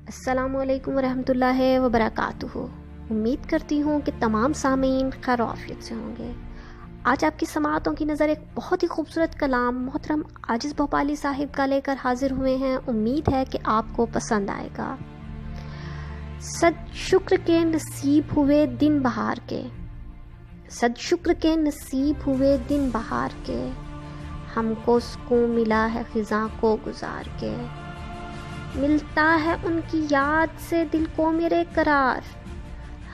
अस्सलाम वालेकुम वरहमतुल्लाहि वबरकातुहू। उम्मीद करती हूँ कि तमाम सामीन खैर आफियत से होंगे। आज आपकी समाअतों की नज़र एक बहुत ही खूबसूरत कलाम मोहतरम आजिज़ भोपाली साहिब का लेकर हाजिर हुए हैं। उम्मीद है कि आपको पसंद आएगा। सद शुक्र के नसीब हुए दिन बहार के, सद शुक्र के नसीब हुए दिन बहार के, हमको सुकून मिला है खिज़ां को गुजार के। मिलता है उनकी याद से दिल को मेरे करार,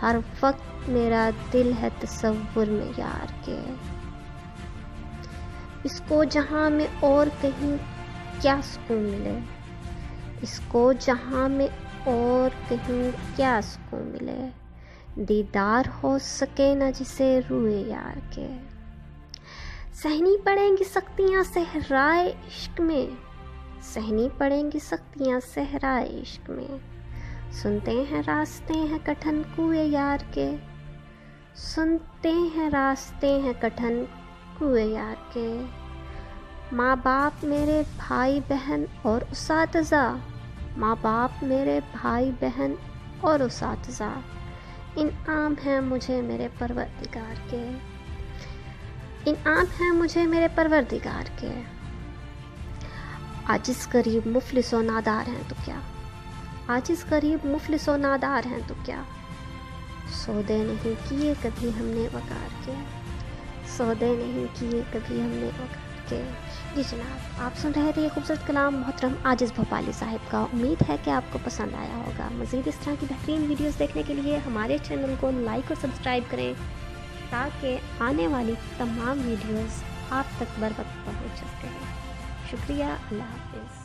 हर वक्त मेरा दिल है तसव्वुर में यार के। इसको जहां में और कहीं क्या सुकून मिले, इसको जहां में और कहीं क्या सुकून मिले, दीदार हो सके न जिसे रुए यार के। सहनी पड़ेंगी सख्तियां सहराए इश्क में, सहनी पड़ेंगी सख्तियां सहराए इश्क में। सुनते हैं रास्ते हैं कठिन कुए यार के, सुनते हैं रास्ते हैं कठिन कुए यार के। माँ बाप मेरे भाई बहन और उसातिज़ा, माँ बाप मेरे भाई बहन और उसातिज़ा, इनाम है मुझे मेरे परवरदिगार के, इनाम है मुझे मेरे परवरदिगार के। आजिज़ गरीब मुफलिस व नादार हैं तो क्या, आजिज़ गरीब मुफलिस व नादार हैं तो क्या। सौदे नहीं किए कभी हमने वकार के, सौदे नहीं किए कभी हमने वकार के। जी जनाब, आप सुन रहे थे ये खूबसूरत कलाम मोहतरम आजिज़ भोपाली साहिब का। उम्मीद है कि आपको पसंद आया होगा। मज़ीद इस तरह की बेहतरीन वीडियोस देखने के लिए हमारे चैनल को लाइक और सब्सक्राइब करें ताकि आने वाली तमाम वीडियोस आप तक बर वक्त पहुँच सकते हैं। शुक्रिया, अल्लाह हाफ़िज़।